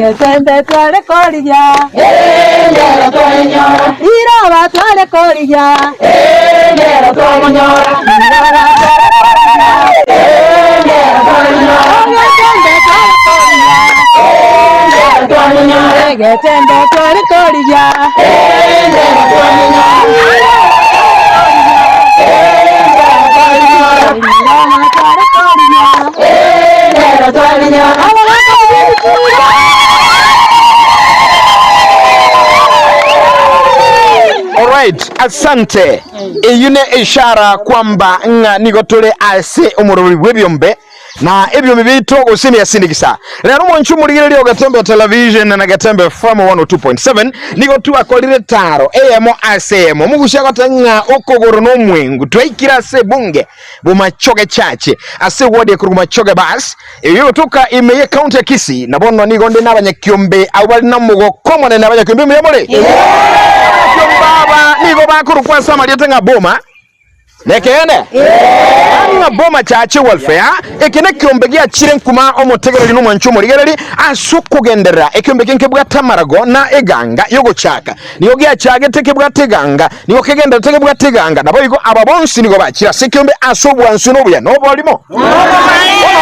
Getembe twale koriya. Nero twale nyora. Iraba twale koriya. Nero twale nyora. Getembe twale koriya. Alright, asante. Iyune ishara kwamba nga nigotole ase umururi w'ebyombe na ebyombe bito gusimi yasindikisa. Lero mwanchu muligireli Gatembe television na Gatembe FM 102.7 nigotu akolire taro emo asemo mugusha gotanga okogoro no mwengu twaikira se bunge bumachoge chache ase wodi ku machoge bas iyo tuka imeye county ya Kisii na bono nigonde n'abanyakyombe abali namugo komone n'abanyakyombe muyamole baba nigo bakuru kwa Samariya nga boma nekene nga boma chache welfare ekene kyombe gya chire nkuma omutegereri n'omwanchumo ligereri asukugendera ekyombe kenke bwa Tamarago na eganga yogo chaka niyo gya chage teke bwa teganga niyo kegenda teke bwa teganga nabo iko ababonsi nigo bakira sekyombe asobwa nsuno buya no bolimo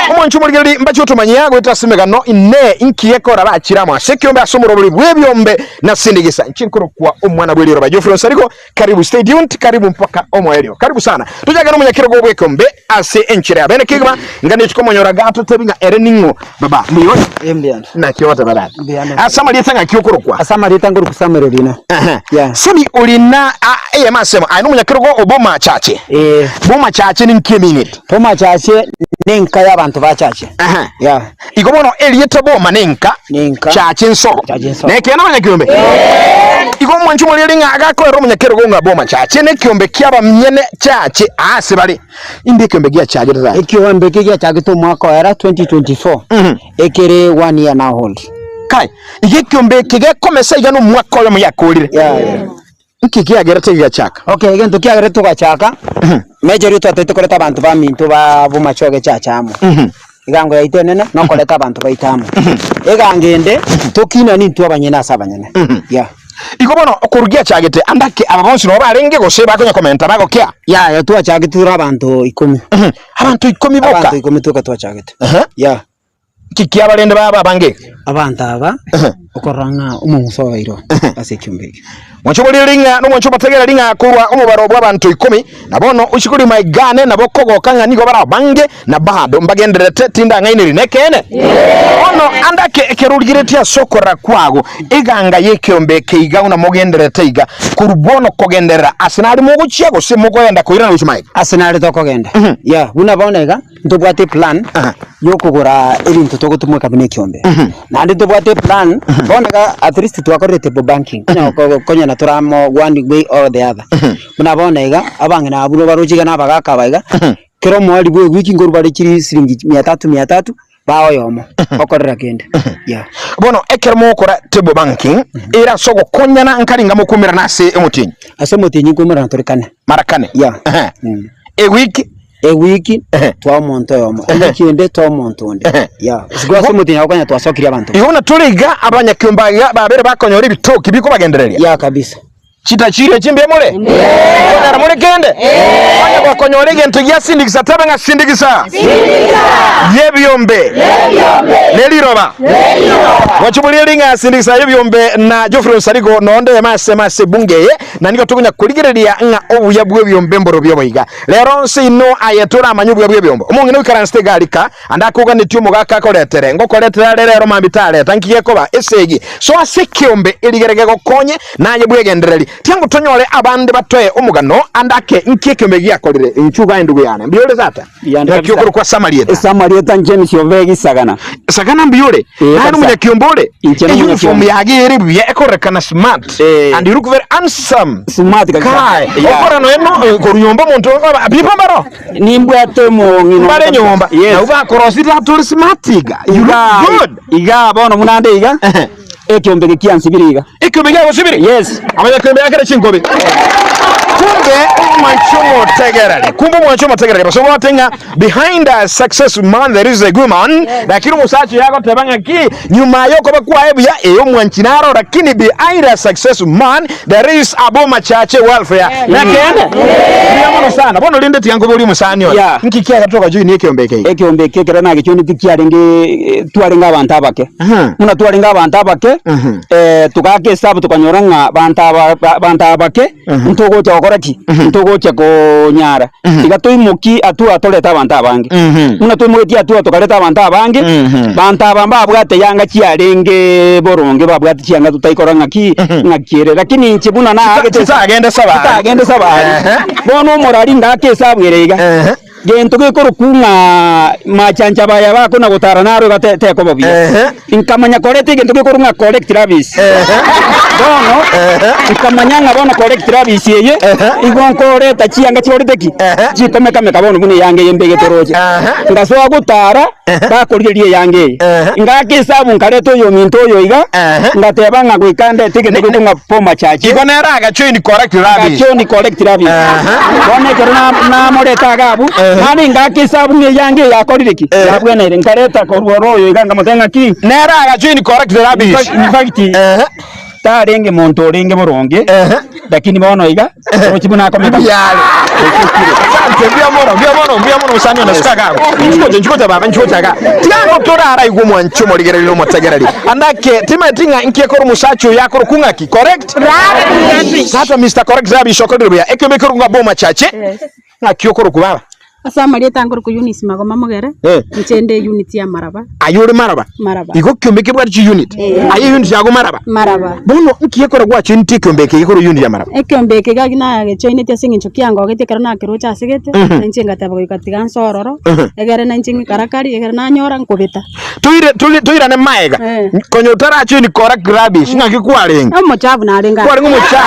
omwanchumo ligereri mbacho tumanyago itasimega no ine inkiyekora bakiramo sekyombe asomuro buli bwebyombe na sindigisa nchinkuru kwa omwana bweliro bajofro sariko karibu stay tuned karibu mpaka omoelio karibu sana tujaga no munyakiro go bwekombe ase enchire abene kigma ngane chiko monyora gato tebinga ereningo baba miyo embiana na kiota baba Samariya tanga kyokorokwa Samariya tanga kusamererina yeah simi ulina masema ayino munyakiro go oboma chache boma chache ni nkemini boma chache nenka y'abantu ba chache yeah igobono eliyeta boma nenka chache nso nekena munyakirombe igo mwanchumo lelinga agakorero munyakiro go ngaboma chache ne kyombe kyaba mnyene chache asibali indi kyombe gya chache tata ikyombe gya chache to mwaka wa 2024 ekere 1 year now hold kai ige kyombe kige komesa igano mwaka ole muyakolire iki kiagerete gya chaka okay gento kiagerete kwa chaka major yuto atete koleta abantu ba minto ba bumachoge chachamo igango ya itenene no koleta abantu baitamo egangende tokina ni tu abanyena asabanyene yeah ikobono okurugia chagete andake ababonsi no barenge gose bakonya komenta bago kya ya tu chagete abantu 10 abantu 10 boka abantu 10 toka tu chagete ya kiki abalende baba bange abantu aba okoranga umunso wairo asekyumbe mwachobolinga no mwachobategera linga kurwa omubaro bw'abantu 10 nabono ushikuri maigane nabokogo kanga nigo bara bange na bado mbagenderete tinda ngainiri nekene ono andake ekerurigirete ya sokora kwago iganga yekyombe keiga una mogenderete iga kurubono kogendera asinali muguchia gose mugoyenda koira na ushimai asinali tokogenda ya buna bonega ndobwate plan yokugura irinto togotumwe kabine kyombe na ndi ndobwate plan bonega at least twakorete banking konya na turamo one way or the other buna bonega abange na abuno barojiga na bagaka baiga kero mwali bwe wiki ngoro bari kiri siringi 300 bawo yomo okorera kende yeah bono ekermo kora table banking era sogo konyana nkaringa mukumira nase emutinyi ase mutinyi kumira ntorikane marakane yeah e wiki twa monto yomo ekinde twa monto nde yeah sigwase mutinyi akonya twasokiri abantu yona tuliga abanyakyomba babere bakonyora ibitoki biko bagendereria yeah kabisa chitachire chimbe mole ndara mole kende banya kwa konyora gento yasindikisa tabanga sindikisa yebyombe neliroba wachubuliringa sindikisa yebyombe na Geoffrey Sarigo nonde mase bungeye na niko tukunya kuligereria nga obuya bwebyombe mboro byoboiga lero nsino ayetura amanyubwa bwebyombe umungi no karanste galika andakuga netyo mugaka koletere ngo koletera lero mambitale tankiye koba esegi so asekyombe eligerege gokonye naye bwegendereri tiangu tonyole abande batoye omugano andake nkiyekyombe gyakolire inchuga endugu yana mbiyole zata yakyo kwa Samariya tanjeni shobegi sagana mbiyole hano munyakyombole uniform yagere bye ekorekana smart and you look very handsome smart kai okora no eno korunyomba muntu abipambaro nimbwate mu ngino bare nyomba na uba korosita tuli smart you look good iga bono munande iga ekyombe kyansibiriga ekyombe gyago sibiri yes abanyakyombe yakere chingobe kumbe Mwanchumo Tegerali. Kumbu Mwanchumo Tegerali. Baso watenga behind a success man there is a good man. Lakini musachi yako tebanga ki nyuma yoko bakwa ebu ya eyo mwanchinaro lakini behind a success man there is Aboma Chache welfare. Nakende? Ndiyamono sana. Bono linde tiyangu buli musani yo. Nkikia katoka juu ni ekiyombeke. Ekiyombeke kera na kichoni tikiarenge tuarenga abantu abake. Muna tuarenga abantu abake. Tukake sabu tukanyoranga abantu abake. Ntogo cha okoraki. Ntogo cha konyara. Igatoimuki atu atoleta abantu abange. Muna toimuki atu atokaleta abantu abange. Bantu abamba abwate yanga chiarenge boronge babwate chianga tutaikoranga ki ngakire. Lakini chibuna na agende saba. Bono morali ndake sabwirega. Gento gikoro kunga machancha baya bako na gutara naro gate ko bobi inkamanya korete gento gikoro nga correct ravis bono inkamanya nga bono correct ravis yeye igon koreta chianga chorete ki chikomeka meka bono bune yange yembege toroje ngaso gutara bakoririe yange ngake sabu nkareto yo minto yo iga ngateba nga gwikande tigende kunga poma chachi igonera ga chini correct ravis bono kerona na moreta gabu Mani ngaki sabu nge yange ya koririki yabwene nkareta korworo yo iganga mutenga ki nera agachini correct rubbish in fact ta renge monto renge boronge lakini bono iga ochibuna komeka yale mbia mono usani na sikaga nchikote baba nchikotaga tiango torara igumwa nchumo ligerero motagerali andake timatinga inkiekoro musacho yakoro kungaki correct rubbish hata Mr correct rubbish okodirubya ekebekoro ngaboma chache ngakiokoro kubaba Asa Marieta ngoro ku unit magoma mogere nchende unit ya Maraba ayuri Maraba iko kyombeke bwa chi unit ayi unit yago Maraba bono nkiyekora gwa chi nti kyombeke iko unit ya Maraba ekyombeke ga na choine tia singi chukiango gete karana kirocha sigete nchenga tabo ikatiga nsororo egere na nchingi karakari egere na nyora nkobeta tuire ne maega konyo tara chi ni correct rubbish ngakikwarenga amochavu na arenga kwarenga mochavu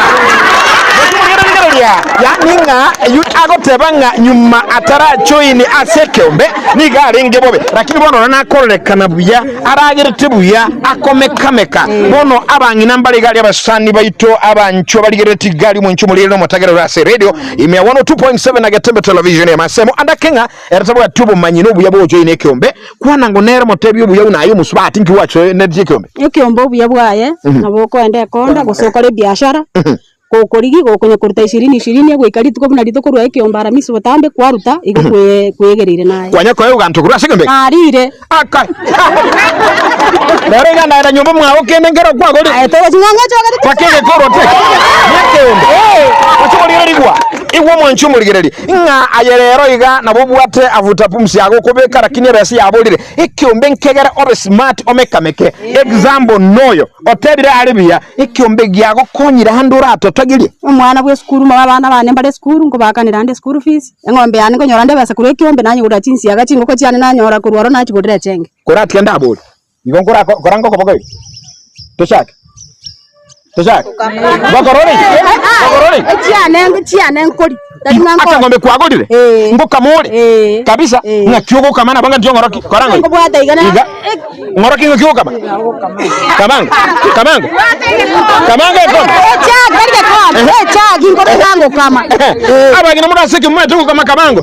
ya ninga agotebanga nyuma atara choini asekyombe niga arenge bobe lakini bono nakorekana buya aragirite buya akomekameka bono abangi nambali gali abasani baito abancho baligirete gali mwencho muliro motagero rase radio ime 102.7 na Gatembe television ya masemo andakenga eratabwa tubo manyino buya bojo ine kyombe kwana ngonera motebyo buya unayo musubati nki wacho ne kyombe ekyombo buya bwaye naboko ende konda gusokole biashara Kokorigi gokonya kurita 20 egwikari tuko na litoko rwa ekiombara miso batambe kwaruta igo kwegerire naye kwanya ko uganto kura segembe arire akai Barega na nyumba mwa okende ngero kwa goli to wachinganga chogari pakenge koro te nyakende wachimoli rigwa igwo mwanchu muligereri nga ayerero iga nabobwate avuta pumsi yago kobeka lakini resi yabolire ikiombe nkegera ore smart omekameke example noyo otebire aribia ikiombe gyago konyira handura totagiri umwana bwe skuru mabana bane mbale skuru ngo bakanira ande skuru fees engombe yani ngo nyora ndebasa kure kiombe nanyi ura chinsi yaga chingo ko cyane nanyora kurwaro nakigurira chenge kurati kenda aboli igongora korango ko bogoy toshaka Bakoroni chiane ngori ata ngombe kwagolire nguka mole kabisa ngakyogo kamana banga ndio ngoroki korango ngobwata igana ngoroki ngakyogo kama kamanga ko chagi ngo kango kama aba ngina muda seki mwe tu kama kamango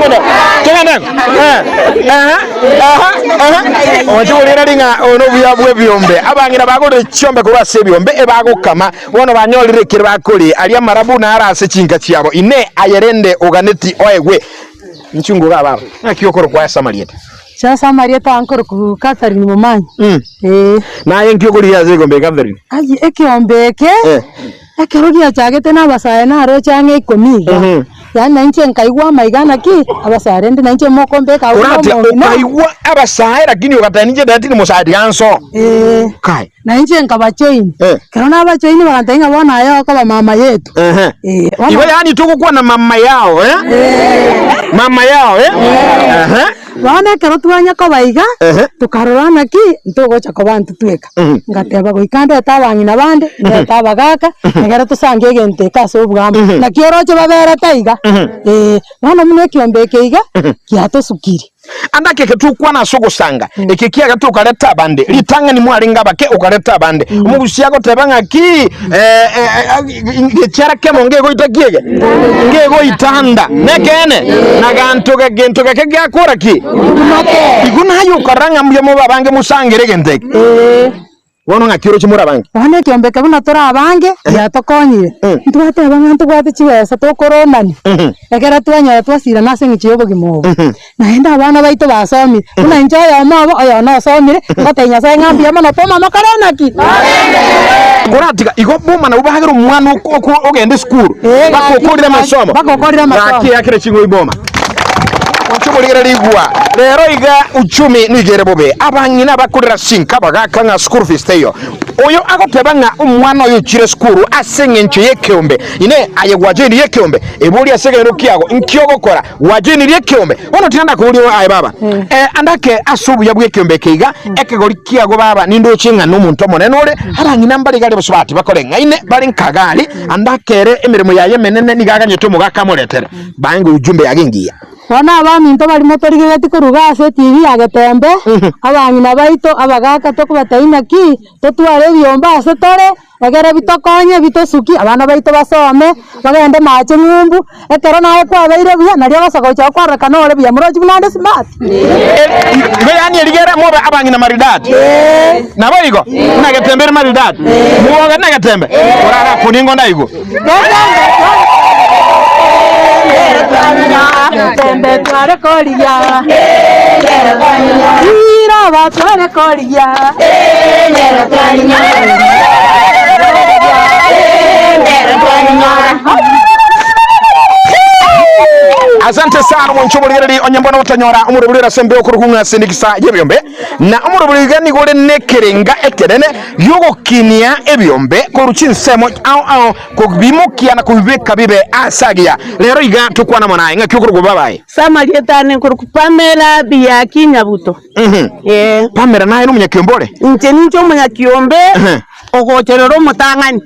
ndo kenda wajulira linga ono buyabwe byombe abangira bagole chombe kuba sebyombe ebago kama bono banyolire kirabakoli ali amarabu na arase chinga chiabo ine ayerende oganeti oegwe nchungu baba akiyokoro kwa Samarieta Samarieta ankoro ku Catherine mumanyi na yenkiyokori yaze gombe Catherine ayi ekiombeke ekerogia chagete na basaye na ro change ikomiga yana nche nkaigwa maigana ki abasare ndi na nche mokombe ka ukaigwa abasaye lakini ukatanije dati ni musadi anso kai na nche nkabachoini kerona abachoini bakantainga bona ayo kwa mama yetu iwe yani tuko kuwa na mama yao mama yao wana kero twanya ko baiga tukarorana ki ntogocha ko bantu tweka ngateba go ikande tabangina bande ndabagaka ngera tusange gente kaso bwamba na kioroche babera taiga wana mune kiombeke iga kiato sukiri andake ketukwa na sugusanga ikikia gatuka leta bande litanga ni mwalinga bake ukaleta bande umugusia ko tebanga ki ngechara ke monge go itakiege ngego itanda nekene na ganto ke gakora ki iguna yo karanga mbye mo babange musangere genteke wono ngakiro chimura bange wane kiombeke buna tora abange ya tokonyire ntwate abanga ntwate chiwesa tokoronani ekera twanya twasira nase ngichiyobo gimobo naenda abana baito basomi una njoya omabo oyo no somire ngotenya sa ngambi amana poma makarana ki kuratika igo boma na ubahagero mwana ogende school bakokorira masomo baki akire chingo iboma Onchumuligera ligwa lero iga uchumi nigere bobe abanyina bakurira sinka bagakanga school fees teyo oyo agotebanga umwana oyo chire school asenge nche yekeombe ine aye wajeni yekeombe ebuli asenge rukiago nkiyogokora wajeni yekeombe wono tinanda ko uli aye baba andake asubu yabwe yekeombe keiga ekegori kiago baba nindo chinga n'umuntu monene ole abanyina mbali gale basubati bakorenga ine bali nkagali andakere emirimo yaye menene nigaganye to mugakamuletere bange ujumbe yagingiya wana abaminto bali motorigeti kuruga ase TV agetembe abanyina baito abagaka tokubataina ki totware byomba ase tore bagera bitokonye bitosuki abana baito basome bagende mache ngumbu ekero nawe kwabeire bya nari basagocha kwaraka nore bya muroji bunande smart yani eligera mobe abanyina maridad nabo igo nagetembere maridad muwoga nagetembe orara kuningo ndaigo tembe tware koria ira ba tware koria asante sana mwanchumuligeri onyambona utanyora umurubulira sembe okurukunga sindikisa yebyombe na umurubulira ni gole nekerenga ekerene yogokinia ebyombe koruchinsemo au kubimukia na kubibeka bibe asagia lero iga tukwana mwana inga kyukurugo babaye samalietane kurukupamela biyaki nyabuto pamela naye n'umunyakyombole nje ninjo umunyakyombe ogocherero mutangani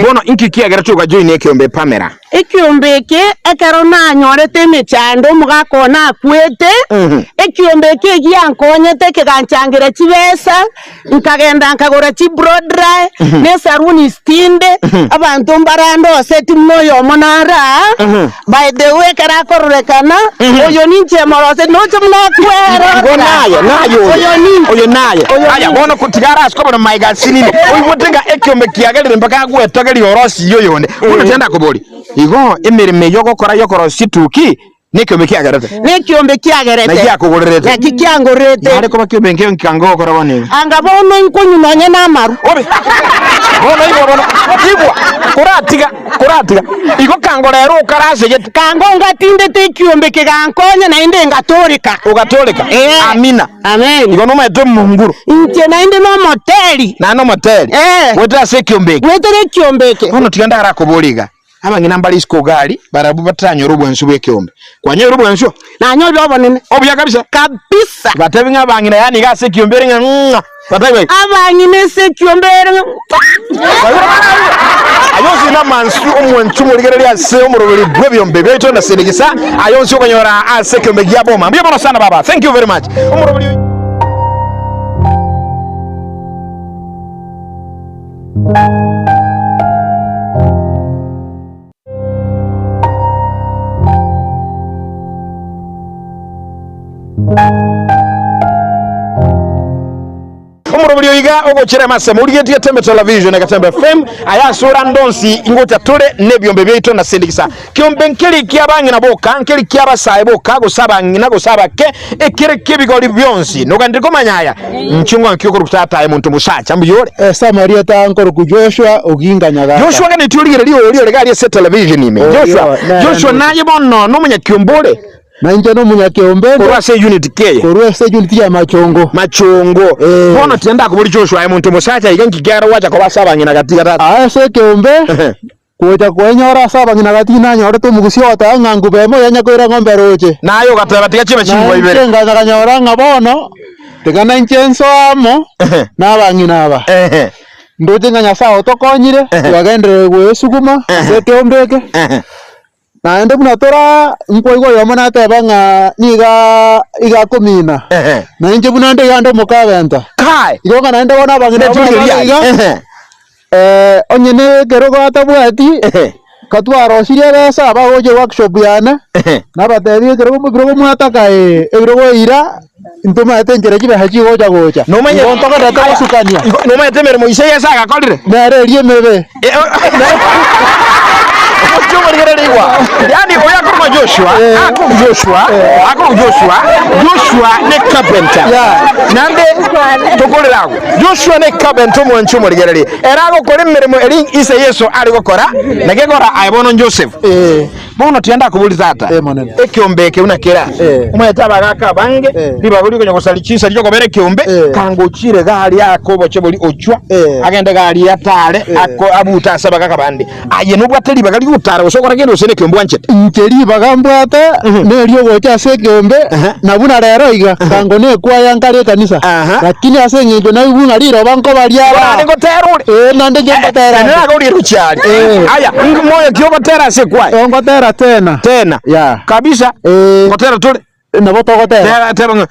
bono inkikia gara chuka join ekyombe pamela ekyombeke ekero nanyorete emechando mugakona akwete ekyombeke giankonyete keganchangira chibesa nkagenda nkagora chi blow dry ne saruni stinde abantu mbarando seti mnoyo monara by the way karakorekana oyo ninche morose noche mnakwera oyo naye aya bono kutigara askobo na maiga sinini oyo wotenga ekyombe kiagerire mpaka gwetogeri orosi yoyone uno tenda kuboli igo emirime yogokora situki nekyombe kiagerete na yakugurerete yakikangurete ariko bakyombe nkiyo nkangokora bone angabono nkunyunanye namaru obe bono igwa kuratiga igo kangorero ukarase yet kangonga tinde tekyombe kegankonya na inde ngatorika ugatoleka amina amen igo no maito munguru nje na inde no moteli wetera sekyombe wetere kyombeke bono tiganda arakuboliga abangina mbali iskogali barabu batanyo rubwensu bwekyombe kwanye rubwensu nanyo byobonene obya kabisa batebinga bangina yani gase kyombere nga bataiwe abangine se kyombere ayozi na mansu omwenchu muligere ya se omurobeli bwebyombe byeto na senegisa ayonsi okonyora ase kyombe gya boma mbiye bono sana baba thank you very much omurobeli umurubuli iga ogochira masemo uligetie tembe television akatembe FM ayasura ndonsi ingota tole nebyombe byeito na sindikisa kyombe nkeli kyabangi naboka nkeli kyabasaye boka gusaba ngina gusaba ke ekire kibigoli byonsi nogandiko manyaya nchingwa nkiko rutata muntu musacha mbiyole Samaria tankoro ku Joshua oginga nyaga Joshua ngani tuligere liyo legali se television ime Joshua naye bonno no munyakyombole na nje no munyakyombe korwa se unit ke korwa se unit ya machongo bono tenda kubuli Joshua muntu musacha iganki gyara wacha ko basaba ngina katika tata se kyombe kuja kwenyora saba ngina katina nyora to mugusiota ngangu bemo yanya koira ngombe roche nayo kataba tika chiba chingwa ibere nga kanyora ngabono tegana inchenso amo nabangina aba ndote nganya sao tokonyire twagendere gwesuguma se kyombeke naende buna tora nkwa igo yomo nateba ng'a iga kumina na inje buna nde yando mukagenta kai igo kana nde bona bangina iga onyene kero gatabwati katwarosirie besa bagoje workshop yana nabaterie kero biro mwataka ebiro ira ntoma atengere kibe haji goja nomanye ntoka data sukania nomanye temere mo ise yesa ga kolire nare rie mebe yani oya kuma Joshua Joshua ne carpenter nande tokolerago Joshua ne carpenter mo nchumo ligereri erago kore mirimo eri ise yeso ari gukora nagegora aibono Joseph bono tienda kubuliza ata ekyombeke unakera umweta bagaka bange libaguri kwenye kusalichisa lijo kobere kyombe kango chire gali yako bocheboli ochwa agende gali yatale ako abuta saba kaka bande aye nubwateli bagali utara usokora kendo sene kyombe wanchete nkeri bagambwata neryo gocha se kyombe na buna rero iga kango ne kwa yankare kanisa lakini ase nginjo na ibunga liro banko baliaba ngo teruri nande ngemba tera na goli ruchali aya moyo kyoba tera se kwa ngo tera tena kabisa ngotera tole na botogotera tera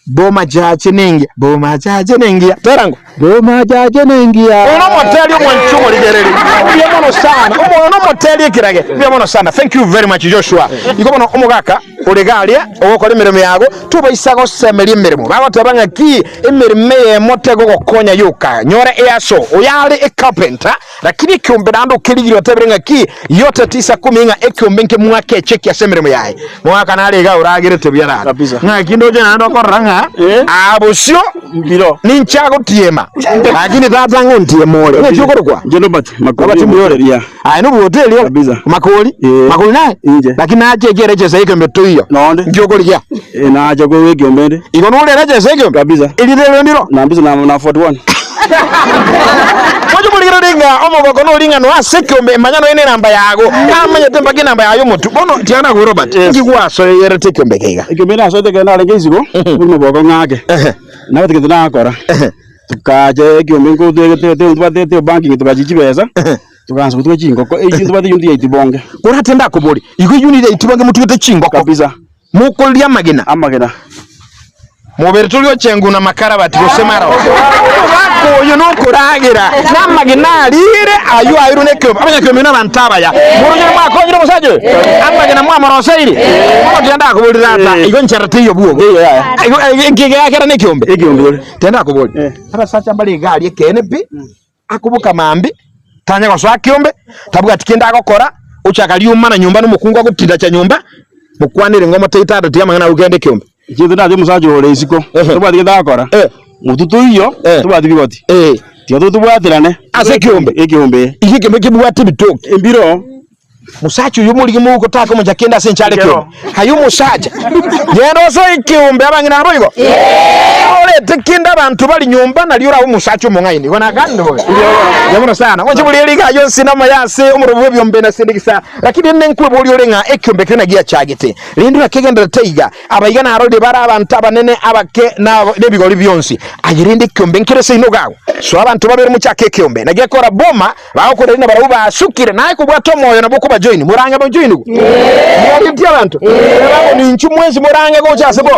boma jaje nengia terango boma jaje nengia uno moteli mwanchumo ligereri byemono sana uno moteli kirage byemono sana. Thank you very much Joshua ikobono umugaka ulegalia ogokora imirimo yago tuba isago semeri imirimo bagotabanga ki imirimo ye motego gokonya yuka nyore easo uyale e carpenter lakini kyombe nando kirigiro teberenga ki yote 9-10 nga ekyombe nke mwake cheki asemirimo yae mwaka nalega uragire tebyara kabisa nga kindoje nando koranga abusyo mbiro ninchago tiema lakini tata ngontie mole ne chokorwa njeno bati makoli myoreria ai no hotel yo makoli naye lakini aje gereje saike mbetuyo nonde njokorya na aje go wege mbende iko no lereje saike kabisa ili lelo ndiro na mbizo na 41 Mojo muligero dinga omogoko no linga no asekombe manyano ene namba yago amanye temba ki namba yayo mutu bono tiana go Robert ngigwaso yere tekombe keiga ikimena so teke na lengezigo bino boko ngake na batike tunakora tukaje kyombe ngo twate banking tukajijibeza tukanza kutwe chingoko ejindu bati yundi yitibonge kuratenda kubori iko yundi yitibonge mutu yote chingoko kabisa mukolya amagena mubere tulio chengu na makara bati gosemara bako yo no kuragira na magena lire ayu ayuru ne kyo abanya kyo mina bantaba ya murunya mwako nyiro musaje amagena mwa marosairi ko tenda kubulira ata igo ncharati yo buo igo ngige yakera ne kyombe tenda kubuli aba sacha mbali gali ekene pi akubuka mambi tanya kwa swa kyombe tabuga tikenda gukora uchakali umana nyumba no mukungu akutinda cha nyumba mukwanire ngoma teitado tiyamangana ugende kyombe Jithu na musaje ole isiko tubati ndakora mututu iyo tubati bigoti tiyo tubwatirane ase kyombe iki kibwati bitoki embiro musachi uyu muri mu gutaka mu jakenda senchale kyombe hayu musacha yendo so ikyombe abangina roigo ole tekinda abantu bali nyumba na liura umusachi mu ngaini kona kando yamuno sana waje muri liga yo sinama yase umurubu byombe na sindikisa lakini nenkwe boli olenga ekyombe kena giya chagete lindu akegenda teiga abayiga na arode bara abantu abanene abake na nebigoli byonsi agirinde kyombe nkirese inogawo so abantu babere mu cyake kyombe nagekora boma bakora ina baruba asukire naye kubwato moyo na bokuba join muranga bo join go ndi abantu ni nchu mwezi muranga go cyase bo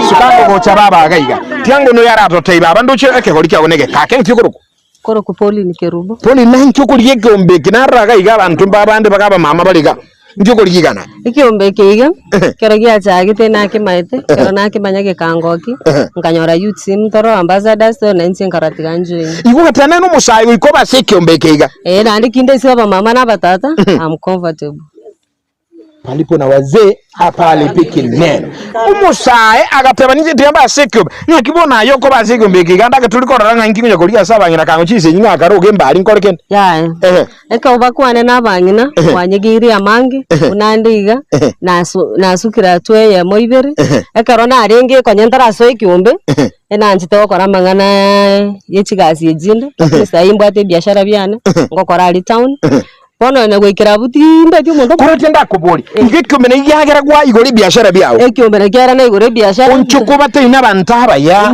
sukango go cyababa agaiga tiango no yara to teiba abandu che ekekoli kyaboneke kake kyukuruko koroko poli ni kerubo poli na nchukuri yekombe kinara agaiga abantu babande bakaba mama baliga nchukuri gigana ikiombe kiga kero gia chagite na kimaite kero na kimanyage kangoki nganyora youth sim toro ambassadors to na nchi nkarati ganjwe iko katana no musayi iko ba sekiombe kiga na ndikinde siba mama na batata I'm comfortable palipo na wazee hapa alipiki neno umusaye agateba nije tiamba sekyo nyakibona yoko basekyo mbeki ganda tulikorora nga nkinyo kolia saba ngina kango chise nyinga akaroge mbali nkoreken eka ubakwane nabangina wanyigiri amangi unandiga nasukira tweye moibere eka rona arenge konyentara so ikiombe enanji to kora mangana yechigasi ejinde sayimbate biashara byana ngokora ali town Bono na gwikira butimba byo mundo kurotenda kubori igikombe ne yagera gwa igori biashara byawo ekiombe ne gyara na igori biashara unchuko bate ina bantaba ya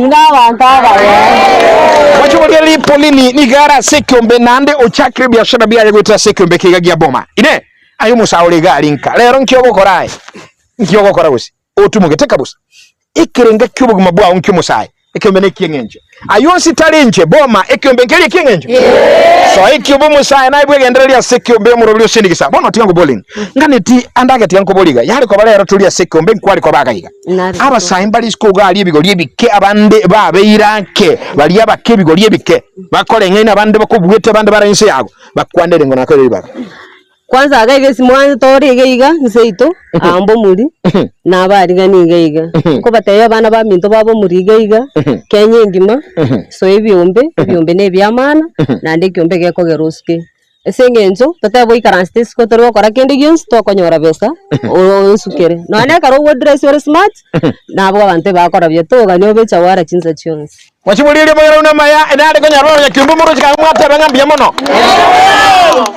wachobori polini ni gara sekiombe nande ochakre biashara byawo gwita sekiombe kigagia boma ine ayo musaule gali nka lero nkyogo korae nkyogo kora busi otumugete busi ikirenga kyubugu mabwa nkyo musaye ekyombe nekiyengenje ayonsi talinje boma ekyombe nkeli ekiyengenje so ikyubu musaye naibwe genderelia sekyombe murobyo sindikisa bono tiyango bowling ngane ti andage tiyango boliga yali ko balero tulia sekyombe nkwali ko bagayiga abasaye mbali sko gali ebigo lyebike abande babeirake bali abake ebigo lyebike bakole ngene abande bakubwete abande baranse yago bakwandere ngona ko libaka kwanza agaiga simwana tori geiga nseito ambo muri na bari gani geiga ko bataye abana ba minto babo muri geiga kenye ngima so ebyombe ne byamana na ndekyombe geko geruske esengenzo tatabo ikaranste ko toro kora kende gyons to konyora besa o sukere no ane karo wo dress or smart na abo bante bakora byeto ganyo becha wara chinza chons wachibulile moyera una maya enade konyaroro ya kyumbu muro chika mwate bangambye mono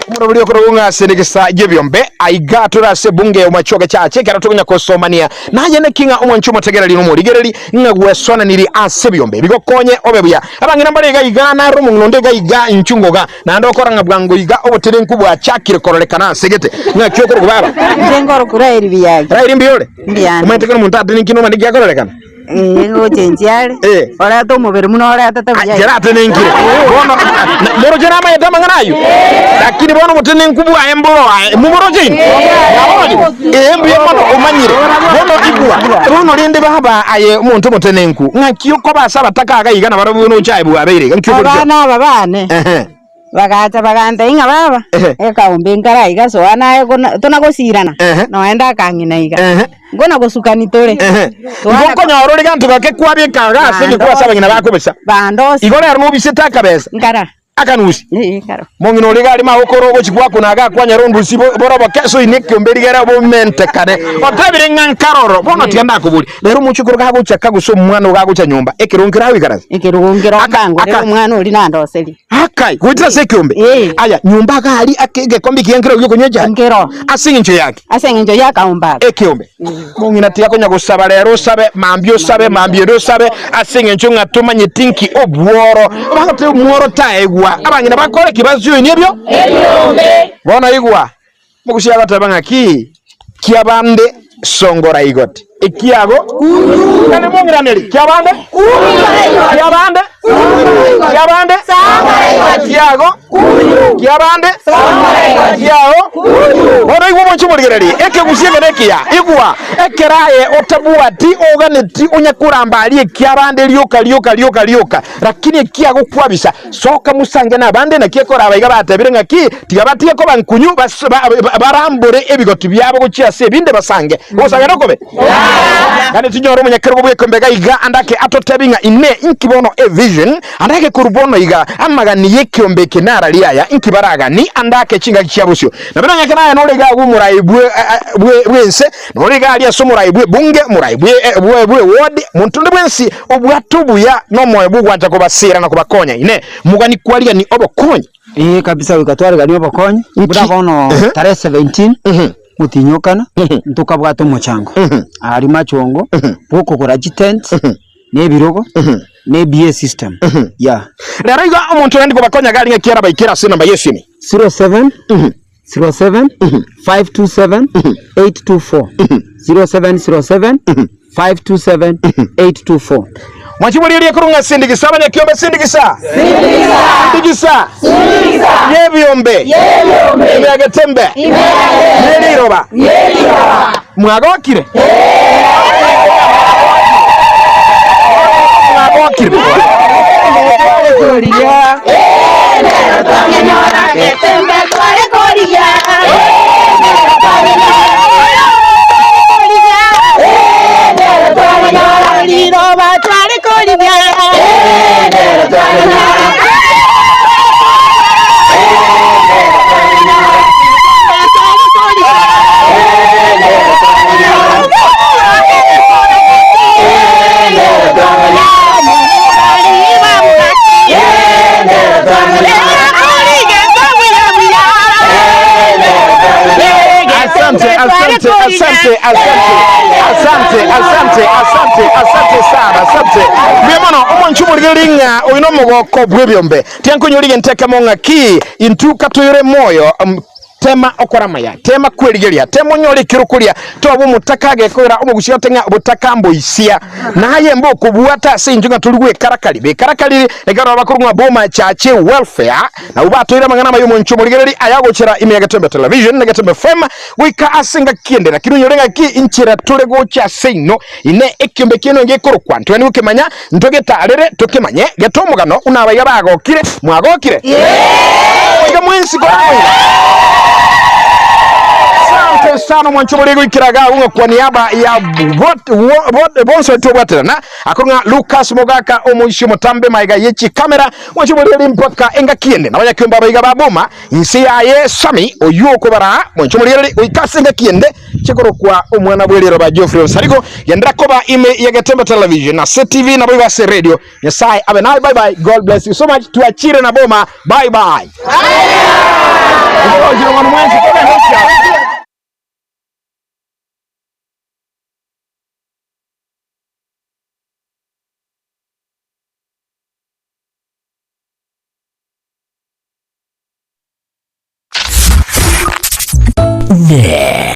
muro bulio kurunga sindikisa jebyombe aigatura se bunge umachoga chache kera tukunya kosomania naye ne kinga umwanchumo tegera lino muri gereri ngagwesona niri asebyombe bigokonye obebuya abangina mbale gaigana rumu nonde gaiga inchungoga na ndokora ngabwango iga obotere nkubwa chakire korolekana segete ngakyokoro kubaba ngengoro kurairi biyage rairi mbiyole mbiyane umayitekana muntu atini kino manigi yakorolekana ngo chenjiale ora to mubere muno ora tata bya jera tenengire bono moro jera ma yata manganayo lakini bono mutene nkubwa emboro mumoro jini embiye mono omanyire bono igwa bono linde bahaba aye umuntu mutene nku ngakiyo ko basaba taka gayiga na barabu no chaibu abeire nkiyo abana babane bagacha baganda inga baba ekaombe ngara iga so anaye tona gosirana no enda kangina iga ngona gosukani tore ngoko nyoro ligantu bake kwabye kanga asenge kwa saba ngina bakobesa bandos igora yarimo bisita kabesa ngara akanusi karo mongino ligali ma okoro gochikwa kuna ga kwanya rondu sibo boroba keso ineke mberigera bo mente kane otabire ngankaroro bono tienda kubuli lero muchukuru ga guchaka guso mwana ga gucha nyumba ekirongera wikarazi ekirongera kango lero mwana uri nandoseli akai kuita sekyombe aya nyumba gali akege kombi kiengero yuko nyeja ngero asinginjo yake umba ekyombe mongina tia konya gusaba lero sabe mambio do sabe asinginjo ngatuma nyitinki obworo bakate mworo taegwa abangina bakore kibazo nibyo bona igwa mukushia gatabanga kiabande songora igoti ikiago kale mongiraneri kiabande kiago kiabande bona igwa moncho murigereri eke gusiege nekia igwa ekeraye otabuati oganeti onyakurambali kiabande lyoka lakini kiago kwabisa soka musange nabande nakekora abayiga batebire ngaki tigabatie ko bankunyu barambure ebigoti byabo gucyase binde basange osaga nokobe kandi tinyoro umunyakero bwekombega iga andake atotebinga ine inkibono a vision andake kurubono iga amagani yekyombe kenara liaya inkibaraga ni andake chinga kyabusyo nabiranga kana no lega gumuraibwe bwense no lega ali asomuraibwe bunge muraibwe ward muntunde bwensi obwatubuya no moyo bugwanja ko basira na kubakonya ine mugani kwalia ni obokonya kabisa wikatwari gani obokonya burabono tare 17 mutinyukana ntukabwato muchango ari machongo boko kora tent nebirogo ne BA system lero iga omuntu ndi kubakonya gali ngekira bayikira sina mba yesini 07 527 824 0707 527 824 mwachibuliriye kurunga sindikisa abanyakyombe sindikisa yebyombe imyagetembe neliroba mwagokire Asante. Bimono omonchumo ligelinga oyino mogoko bwebyombe. Tianko nyolige nteka monga ki intu katuyire moyo tema okora maya tema kwerigeria tema nyori kirukuria to abo mutakage kwira omugucio tenga butaka mboisia naye mbo kubuata sinjunga tuligwe karakali be karakali egaro bakurumwa boma chache welfare na ubatoire mangana mayo moncho murigereri ayagochera imegatembe television negatembe fm wika asinga kiendera kirunyorenga ki inchira turego cha seino ine ekimbe kino ngekorokwa ntwani ukimanya ntogetarere tukimanye getomugano unabayiga bagokire mwagokire iga mwensi kwa asante sana mwancho murigo ikiraga unga kwa niaba ya bonso tobwaterana akonga Lucas Mogaka omuishi mutambe maiga yechi kamera mwancho murigo mpaka enga kiende na banya kyomba bayiga baboma insi yaye sami oyuko bara mwancho murigo uikase enga kiende chikorokwa omwana bwerero ba Geoffrey Sarigo yendra koba ime yegatembe television na CTV na Boiga se radio yesai abenai bye bye god bless you so much tuachire na boma bye bye Yeah.